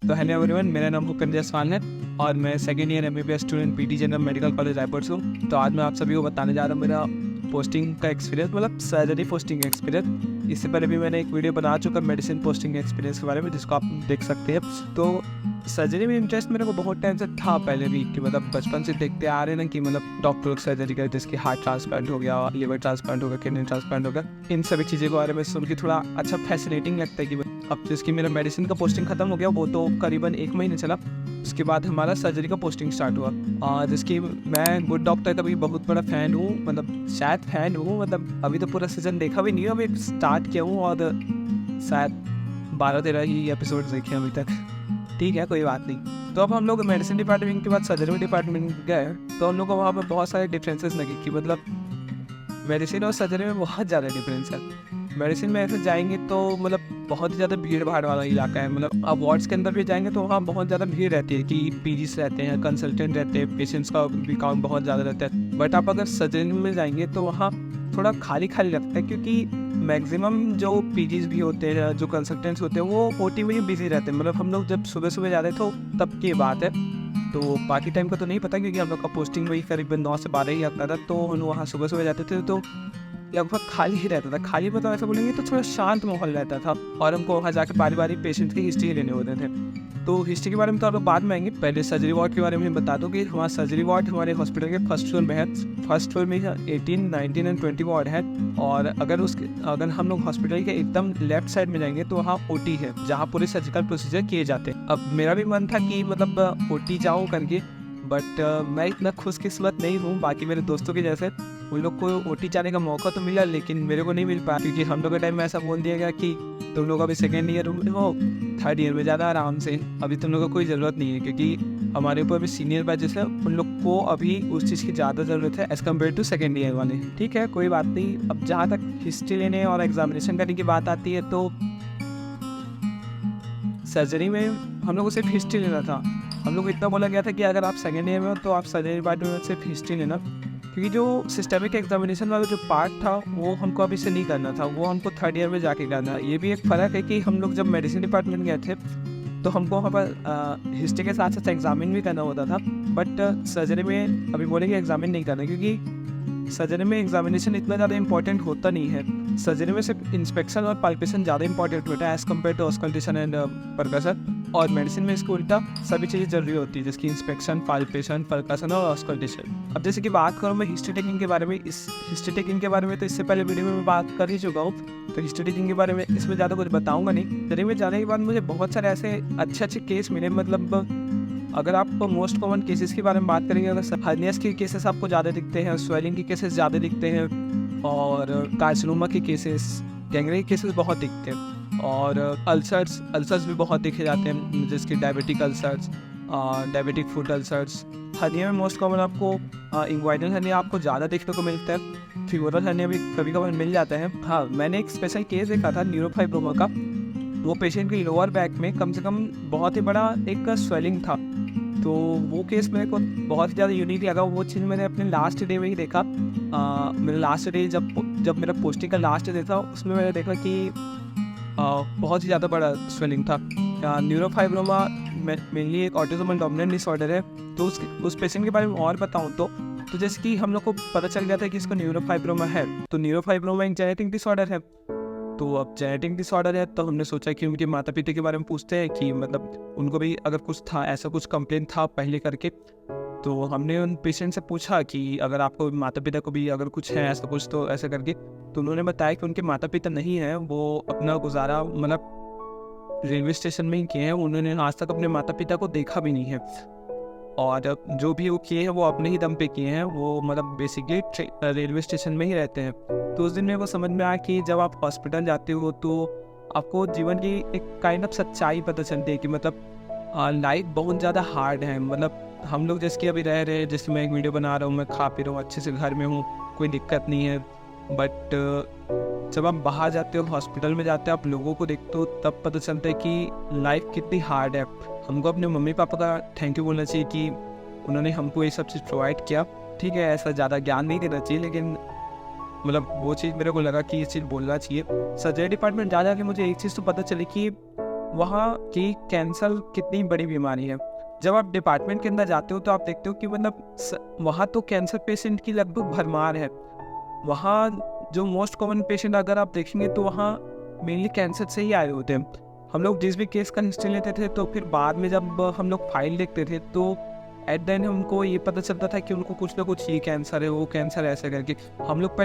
तो hello everyone, मेरा नाम भूपेंद्र जायसवाल है और मैं second year MBBS student PT general medical college Raipur से हूँ। तो आज मैं आप सभी को बताने जा रहा हूँ मेरा पोस्टिंग का एक्सपीरियंस, मतलब सर्जरी पोस्टिंग एक्सपीरियंस। इससे पहले भी मैंने एक वीडियो बना चुका मेडिसिन पोस्टिंग एक्सपीरियंस के बारे में, जिसको आप देख सकते हैं। तो सर्जरी में इंटरेस्ट मेरे को बहुत टाइम से था पहले भी, कि मतलब बचपन से देखते आ रहे हैं ना कि मतलब डॉक्टर लोग सर्जरी करे, जिसकी हार्ट ट्रांसप्लांट हो गया, लिवर ट्रांसप्लांट हो गया, किडनी ट्रांसप्लांट हो गया, इन सभी चीज़ों के बारे में सुन के थोड़ा अच्छा फैसिनेटिंग लगता है। कि अब जिसकी मेरा मेडिसिन का पोस्टिंग खत्म हो गया, वो तो करीबन 1 महीने चला। उसके बाद हमारा सर्जरी का पोस्टिंग स्टार्ट हुआ, जिसकी मैं गुड डॉक्टर का भी बहुत बड़ा फ़ैन हूँ, मतलब शायद फ़ैन हूँ, मतलब अभी तो पूरा सीज़न देखा भी नहीं है, अभी स्टार्ट किया हूँ और शायद 12-13 ही एपिसोड देखे अभी तक। ठीक है, कोई बात नहीं। तो अब हम लोग मेडिसिन डिपार्टमेंट के बाद सर्जरी डिपार्टमेंट गए, तो हम लोग को वहाँ पर बहुत सारे डिफरेंसेस लगे कि मतलब मेडिसिन और सर्जरी में बहुत ज़्यादा डिफरेंस है। मेडिसिन में ऐसे जाएंगे तो मतलब बहुत ही ज़्यादा भीड़ भाड़ वाला इलाका है, मतलब आप वार्ड्स के अंदर भी जाएंगे तो वहाँ बहुत ज़्यादा भीड़ रहती है, कि पीजीस रहते हैं, कंसल्टेंट रहते हैं, पेशेंट्स का भी काउंट बहुत ज़्यादा रहता है। बट आप अगर सर्जरी में जाएंगे तो वहाँ थोड़ा खाली खाली लगता है, क्योंकि मैक्सिमम जो पीजीज भी होते हैं, जो कंसल्टेंट्स होते हैं, वो ओटी में ही बिजी रहते हैं। मतलब हम लोग जब सुबह सुबह जाते थे तब की बात है, तो बाकी टाइम का तो नहीं पता, क्योंकि हम लोग का पोस्टिंग वही करीबन 9 से 12 ही आता था। तो हम वहाँ सुबह सुबह जाते थे तो लगभग खाली ही रहता था। खाली मतलब ऐसा बोलेंगे तो थोड़ा शांत माहौल रहता था, और हमको वहाँ जाकर बारी बारी पेशेंट की हिस्ट्री लेने होते थे। तो हिस्ट्री के बारे में तो आप लोग बाद में आएंगे, पहले सर्जरी वार्ड के बारे में बता दो कि हमारा सर्जरी वार्ड हमारे हॉस्पिटल के फर्स्ट फ्लोर में है। फर्स्ट फ्लोर में 18, 19 एंड 20 वार्ड है। और अगर हम लोग हॉस्पिटल के एकदम लेफ्ट साइड में जाएंगे तो वहाँ ओटी है, जहाँ पूरे सर्जिकल प्रोसीजर किए जाते हैं। अब मेरा भी मन था कि मतलब ओटी जाऊँ करके, बट मैं इतना खुशकिस्मत नहीं हूँ बाकी मेरे दोस्तों के जैसे। उन लोग को ओटी जाने का मौका तो मिला, लेकिन मेरे को नहीं मिल पाया, क्योंकि हम लोग के टाइम में ऐसा बोल दिया गया कि तुम लोग अभी सेकेंड ईयर में हो, थर्ड ईयर में ज़्यादा आराम से, अभी तुम लोग को कोई ज़रूरत नहीं है, क्योंकि हमारे ऊपर अभी सीनियर बैचेस है, उन लोग को अभी उस चीज़ की ज़्यादा ज़रूरत है as compare to second year वाले। ठीक है, कोई बात नहीं। अब जहाँ तक हिस्ट्री लेने और एग्जामिनेशन करने की बात आती है, तो सर्जरी में हम लोग को सिर्फ हिस्ट्री लेना था। हम लोग को इतना बोला गया था कि अगर आप सेकेंड ईयर में हो तो आप सर्जरी डिपार्टमेंट में सिर्फ हिस्ट्री लेना, क्योंकि जो सिस्टमिक एग्जामिनेशन वाला जो पार्ट था वो हमको अभी से नहीं करना था, वो हमको थर्ड ईयर में जाके करना। ये भी एक फ़र्क है कि हम लोग जब मेडिसिन डिपार्टमेंट गए थे तो हमको वहाँ पर हिस्ट्री के साथ साथ एग्जामिन भी करना होता था। बट सर्जरी में अभी बोलेंगे एग्जामिन नहीं करना, क्योंकि सर्जरी में एग्जामिनेशन इतना ज़्यादा इंपॉर्टेंट होता नहीं है। सर्जरी में सिर्फ इंस्पेक्शन और पाल्पेशन ज़्यादा इंपॉर्टेंट होता है as compare to auscultation and percussion. और मेडिसिन में इसको उल्टा सभी चीज़ें जरूरी होती है, जिसकी इंस्पेक्शन, पाल्पेशन, परकशन और ऑस्कल्टेशन। अब जैसे कि बात करूँ मैं हिस्ट्री टेकिंग के बारे में, इस हिस्ट्री टेकिंग के बारे में तो इससे पहले वीडियो में मैं बात कर ही चुका हूँ, तो हिस्ट्री टेकिंग के बारे में इसमें ज़्यादा कुछ बताऊँगा नहीं। सर्जरी में जाने के बाद मुझे बहुत सारे ऐसे अच्छे केस मिले, मतलब अगर आप मोस्ट कॉमन केसेस के बारे में बात करेंगे, अगर हर्नियास के केसेस आपको ज़्यादा दिखते हैं, स्वेलिंग के केसेस ज़्यादा दिखते हैं, और कार्सिनोमा के केसेस, गैंग्रीन के केसेस बहुत दिखते हैं, और अल्सर्स भी बहुत देखे जाते हैं, जिसके diabetic ulcers, diabetic foot ulcers. Hernia में मोस्ट कॉमन आपको इंग्वाइनल हर्निया आपको ज़्यादा देखने को मिलता है। फीमोरल हर्निया भी कभी कभार मिल जाता है। हाँ, मैंने एक स्पेशल केस देखा था न्यूरोफाइब्रोमा का। वो पेशेंट के लोअर बैक में कम से कम बहुत ही बड़ा एक स्वेलिंग था, तो वो केस मेरे को बहुत ही ज़्यादा यूनिक लगा। वो चीज़ मैंने अपने लास्ट डे में ही देखा। मेरा लास्ट डे जब मेरा पोस्टिंग का लास्ट डे था, उसमें मैंने देखा कि बहुत ही ज़्यादा बड़ा स्वेलिंग था। न्यूरोफाइब्रोमा मेनली एक ऑटिज्म डोमिनेंट डिसऑर्डर है। तो उस पेशेंट के बारे में और बताऊँ तो जैसे कि हम लोग को पता चल गया था कि इसको न्यूरोफाइब्रोमा है, तो न्यूरोफाइब्रोमा एक जेनेटिक डिसऑर्डर है। तो अब जेनेटिक डिसऑर्डर है, तो हमने सोचा कि उनके माता पिता के बारे में पूछते हैं कि मतलब उनको भी अगर कुछ था, ऐसा कुछ कंप्लेंट था पहले करके। तो हमने उन पेशेंट से पूछा कि अगर आपको माता पिता को भी अगर कुछ है ऐसा कुछ, तो ऐसा करके। तो उन्होंने बताया कि उनके माता पिता नहीं हैं, वो अपना गुजारा मतलब रेलवे स्टेशन में ही किए हैं। उन्होंने आज तक अपने माता पिता को देखा भी नहीं है, और जो भी वो किए हैं वो अपने ही दम पे किए हैं। वो मतलब बेसिकली रेलवे स्टेशन में ही रहते हैं। तो उस दिन मेरे को समझ में आया कि जब आप हॉस्पिटल जाते हो तो आपको जीवन की एक काइंड ऑफ सच्चाई पता चलती है कि मतलब लाइफ बहुत ज़्यादा हार्ड है। मतलब हम लोग जैसे कि अभी रह रहे हैं, जैसे मैं एक वीडियो बना रहा हूँ, मैं खा पी रहा हूँ, अच्छे से घर में हूँ, कोई दिक्कत नहीं है। बट जब आप बाहर जाते हो, हॉस्पिटल में जाते हो, आप लोगों को देखते हो, तब पता चलता है कि लाइफ कितनी हार्ड है। हमको अपने मम्मी पापा का थैंक यू बोलना चाहिए कि उन्होंने हमको ये सब चीज़ प्रोवाइड किया। ठीक है, ऐसा ज़्यादा ज्ञान नहीं देना चाहिए, लेकिन मतलब वो चीज़ मेरे को लगा कि ये चीज़ बोलना चाहिए। सर्जरी डिपार्टमेंट जा के मुझे एक चीज़ तो पता चली कि वहाँ की कैंसर कितनी बड़ी बीमारी है। जब आप डिपार्टमेंट के अंदर जाते हो तो आप देखते हो कि मतलब वहाँ तो कैंसर पेशेंट की लगभग भरमार है। वहाँ जो मोस्ट कॉमन पेशेंट अगर आप देखेंगे तो वहाँ मेनली कैंसर से ही आए होते हैं। हम लोग जिस भी केस का हिस्ट्री लेते थे तो फिर बाद में जब हम लोग फाइल देखते थे तो एट द एंड हमको ये पता चलता था कि उनको कुछ ना कुछ ये कैंसर है, वो कैंसर है, ऐसे करके हम लोग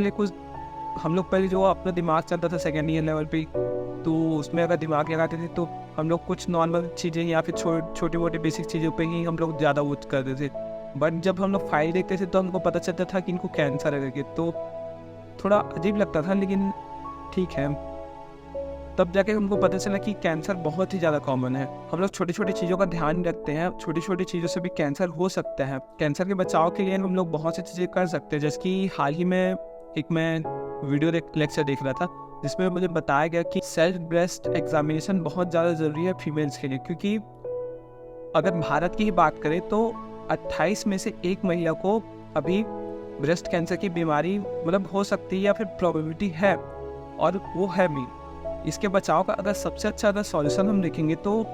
पहले जो अपना दिमाग चलता था सेकेंड ईयर लेवल पे, तो उसमें अगर दिमाग लगाते थे तो हम लोग कुछ नॉर्मल चीज़ें या फिर छोटी मोटी बेसिक चीज़ों पे ही हम लोग ज़्यादा वो करते थे। बट जब हम लोग फाइल देखते थे तो हमको पता चलता था कि इनको कैंसर है करके, तो थोड़ा अजीब लगता था, लेकिन ठीक है। तब जाके हमको पता चला कि कैंसर बहुत ही ज़्यादा कॉमन है। हम लोग छोटी छोटी चीज़ों का ध्यान रखते हैं, छोटी छोटी चीज़ों से भी कैंसर हो सकता है। कैंसर के बचाव के लिए हम लोग बहुत सी चीज़ें कर सकते हैं, जैसे कि हाल ही में मैं वीडियो लेक्चर देख रहा था जिसमें मुझे बताया गया कि सेल्फ ब्रेस्ट एग्जामिनेशन बहुत ज़्यादा ज़रूरी है फीमेल्स के लिए, क्योंकि अगर भारत की ही बात करें तो 28 में से एक महिला को अभी ब्रेस्ट कैंसर की बीमारी मतलब हो सकती है या फिर प्रोबेबिलिटी है, और वो है भी। इसके बचाव का अगर सबसे अच्छा अगर सॉल्यूशन हम देखेंगे तो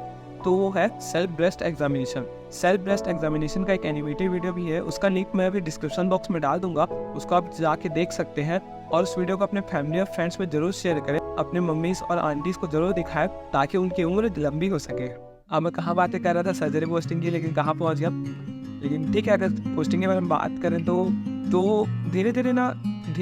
वो है self breast examination. Self breast examination का एक एनिमेटेड वीडियो भी है, उसका लिंक मैं अभी डिस्क्रिप्शन बॉक्स में डाल दूंगा, उसको आप जाके देख सकते हैं। और उस वीडियो को अपने फैमिली और फ्रेंड्स में जरूर शेयर करें, अपने मम्मीज और आंटीज को जरूर दिखाएं ताकि उनकी उम्र लंबी हो सके। अब मैं कहाँ बातें कर रहा था सर्जरी पोस्टिंग की, लेकिन कहाँ पहुँच गया। लेकिन ठीक है, अगर पोस्टिंग के बारे में बात करें तो धीरे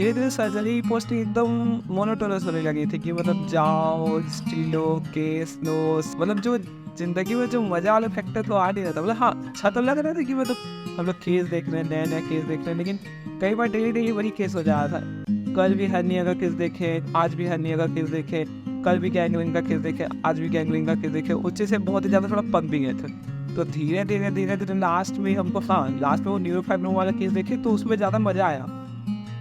धीरे सर्जरी पोस्टिंग एकदम मोनोटोनस होने लगी थी कि मतलब जाओ स्टीलो केस नोस, मतलब जो जिंदगी में जो मजा वाला फैक्टर तो आ नहीं रहा था। मतलब हाँ, अच्छा तो लग रहा था कि मतलब हम लोग केस देख रहे हैं, नए केस देख रहे हैं, लेकिन कई बार डेली वही केस हो जा रहा था। कल भी हर्निया का केस देखे, आज भी हर्निया का केस देखे, कल भी गैंगलिंग का केस देखे, आज भी गैंगलिंग का केस देखे। उससे से बहुत ही ज़्यादा थोड़ा पक भी गए थे। तो धीरे धीरे लास्ट में हमको लास्ट में वो न्यूरोफाइब्रोमा वाला केस देखे तो उसमें ज़्यादा मज़ा आया।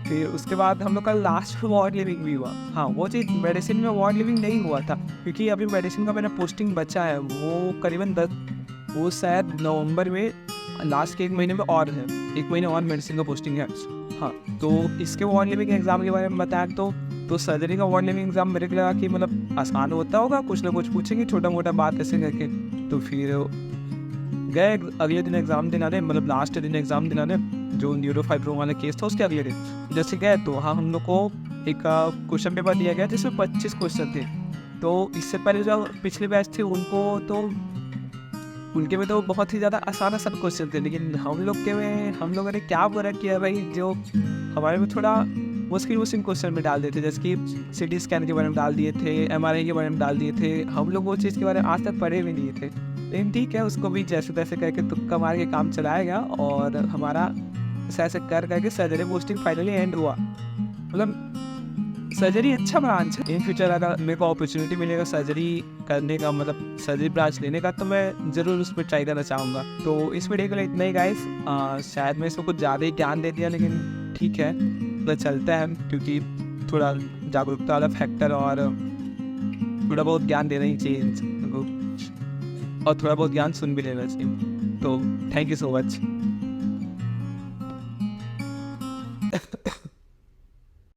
फिर उसके बाद हम लोग का लास्ट में वार्ड लिविंग भी हुआ। हाँ, वो चीज़ मेडिसिन में वार्ड लिविंग नहीं हुआ था, क्योंकि अभी मेडिसिन का मेरा पोस्टिंग बचा है, वो करीबन वो शायद नवंबर में लास्ट के 1 महीने में और है, 1 महीने और मेडिसिन का पोस्टिंग है। हाँ, तो इसके वार्ड लिविंग एग्ज़ाम के बारे में बताया तो सर्जरी का वार्ड लिविंग एग्ज़ाम मेरे को लगा कि मतलब आसान होता होगा, कुछ ना कुछ पूछेंगे छोटा मोटा बात ऐसे करके। तो फिर गए अगले दिन एग्ज़ाम दिलाने, मतलब लास्ट दिन एग्ज़ाम दिलाने, जो न्यूरोफाइब्रोमा वाला केस था उसके अगले दिन जैसे गए तो वहाँ हम लोग को एक क्वेश्चन पेपर दिया गया जिसमें 25 क्वेश्चन थे। तो इससे पहले जो पिछले बैच थे उनके में तो बहुत ही ज़्यादा आसान क्वेश्चन थे, लेकिन हम लोगों ने क्या बुरा किया भाई, जो हमारे में थोड़ा मुश्किल क्वेश्चन में डाल देते, जैसे कि CT स्कैन के बारे में डाल दिए थे, MRI के बारे में डाल दिए थे। हम लोग वो चीज़ के बारे में आज तक पढ़े भी नहीं थे, लेकिन ठीक है, उसको भी जैसे तैसे करके तुक्का मार के काम चलाया गया और हमारा ऐसे करके सर्जरी पोस्टिंग फाइनली एंड हुआ। मतलब सर्जरी अच्छा ब्रांच है। इन फ्यूचर अगर मेरे को अपॉर्चुनिटी मिलेगा सर्जरी करने का, मतलब सर्जरी ब्रांच लेने का, तो मैं ज़रूर उस पर ट्राई करना चाहूँगा। तो इस वीडियो के लिए इतना ही गाइस। शायद मैं इसको कुछ ज़्यादा ही ज्ञान दे दिया, लेकिन ठीक है, तो चलता है, क्योंकि थोड़ा जागरूकता वाला फैक्टर और थोड़ा बहुत ज्ञान देना ही चाहिए और थोड़ा बहुत ज्ञान सुन भी लेना चाहिए। तो थैंक यू सो मच।